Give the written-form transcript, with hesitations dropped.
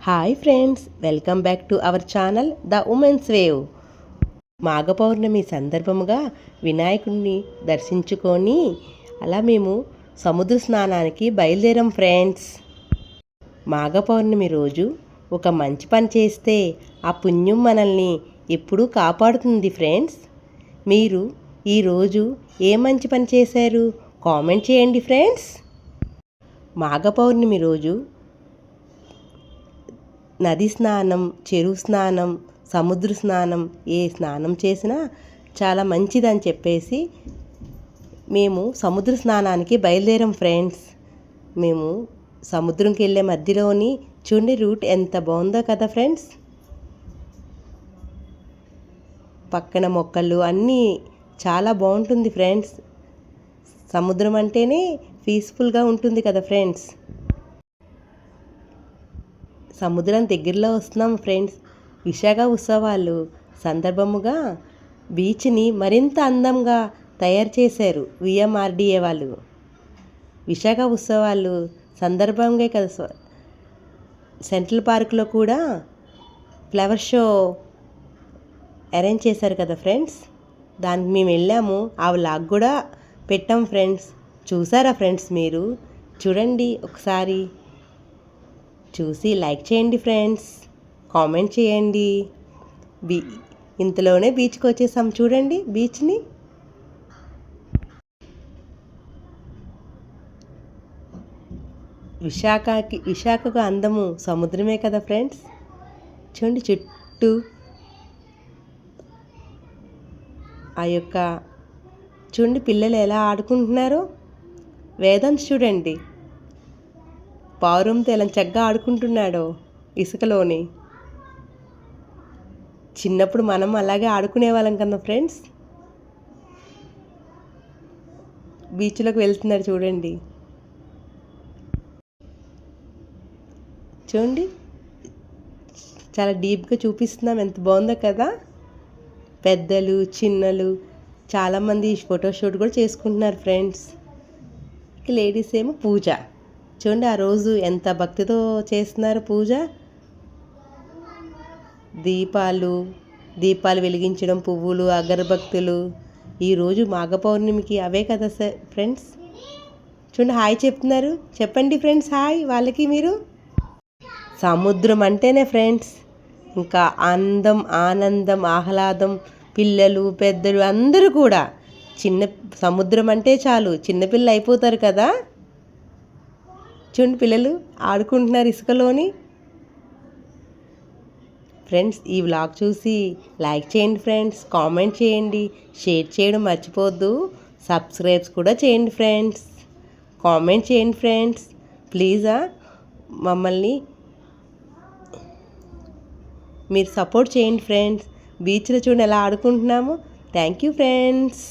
Hi friends, welcome back to our channel the women's wave. Magha Pournami సందర్భముగా వినాయకుడిని దర్శించుకొని అలా మేము సముద్ర స్నానానికి బయలుదేరాం ఫ్రెండ్స్. మాఘ పౌర్ణమి రోజు ఒక మంచి పని చేస్తే ఆ పుణ్యం మనల్ని ఎప్పుడూ కాపాడుతుంది ఫ్రెండ్స్. మీరు ఈరోజు ఏ మంచి పని చేశారు కామెంట్ చేయండి ఫ్రెండ్స్. మాఘ పౌర్ణమి రోజు నది స్నానం, చెరువు స్నానం, సముద్ర స్నానం ఏ స్నానం చేసినా చాలా మంచిదని చెప్పేసి మేము సముద్ర స్నానానికి బయలుదేరాం ఫ్రెండ్స్. మేము సముద్రంకి వెళ్ళే మధ్యలోని చూడండి రూట్ ఎంత బాగుందో కదా ఫ్రెండ్స్. పక్కన మొక్కలు అన్నీ చాలా బాగుంటుంది ఫ్రెండ్స్. సముద్రం అంటేనే పీస్ఫుల్గా ఉంటుంది కదా ఫ్రెండ్స్. సముద్రం దగ్గరలో వస్తున్నాం ఫ్రెండ్స్. విశాఖ ఉత్సవాలు సందర్భముగా బీచ్ని మరింత అందంగా తయారు చేశారు విఎంఆర్డిఏ వాళ్ళు. విశాఖ ఉత్సవాలు సందర్భంగా కదా సెంట్రల్ పార్క్లో కూడా ఫ్లవర్ షో అరేంజ్ చేశారు కదా ఫ్రెండ్స్. దానికి మేము వెళ్ళాము, ఆ వ్లాగ్ కూడా పెట్టాం ఫ్రెండ్స్. చూసారా ఫ్రెండ్స్? మీరు చూడండి ఒకసారి, చూసి లైక్ చేయండి ఫ్రెండ్స్, కామెంట్ చేయండి. ఇంతలోనే బీచ్కి వచ్చేసాం చూడండి బీచ్ని. విశాఖకు అందము సముద్రమే కదా ఫ్రెండ్స్. చూడండి చుట్టూ ఆ యొక్క చూడండి పిల్లలు ఎలా ఆడుకుంటున్నారో. వేదాంత్ చూడండి పావురంతో ఎలా చక్కగా ఆడుకుంటున్నాడో ఇసుకలోని. చిన్నప్పుడు మనం అలాగే ఆడుకునే వాళ్ళం కదా ఫ్రెండ్స్. బీచ్లోకి వెళ్తున్నారు చూడండి. చూడండి చాలా డీప్గా చూపిస్తున్నాం, ఎంత బాగుందో కదా. పెద్దలు చిన్నలు చాలామంది ఫోటోషూట్ కూడా చేసుకుంటున్నారు ఫ్రెండ్స్. లేడీస్ ఏమో పూజ చూడండి, ఆ రోజు ఎంత భక్తితో చేస్తున్నారు పూజ. దీపాలు వెలిగించడం, పువ్వులు, అగరబత్తులు. ఈరోజు మాఘ పౌర్ణమికి అవే కదా ఫ్రెండ్స్. చూడండి హాయ్ చెప్తున్నారు, చెప్పండి ఫ్రెండ్స్ హాయ్ వాళ్ళకి. మీరు సముద్రం అంటేనే ఫ్రెండ్స్ ఇంకా అందం, ఆనందం, ఆహ్లాదం. పిల్లలు పెద్దలు అందరూ కూడా సముద్రం అంటే చాలు చిన్నపిల్ల అయిపోతారు కదా. చూడండి పిల్లలు ఆడుకుంటున్నారు ఇసుకలోని. ఫ్రెండ్స్ ఈ వ్లాగ్ చూసి లైక్ చేయండి ఫ్రెండ్స్, కామెంట్ చేయండి, షేర్ చేయడం మర్చిపోవద్దు. సబ్స్క్రైబ్స్ కూడా చేయండి ఫ్రెండ్స్, కామెంట్ చేయండి ఫ్రెండ్స్ ప్లీజా. మమ్మల్ని మీరు సపోర్ట్ చేయండి ఫ్రెండ్స్. బీచ్లో చూడండి ఎలా ఆడుకుంటున్నాము. Thank you friends.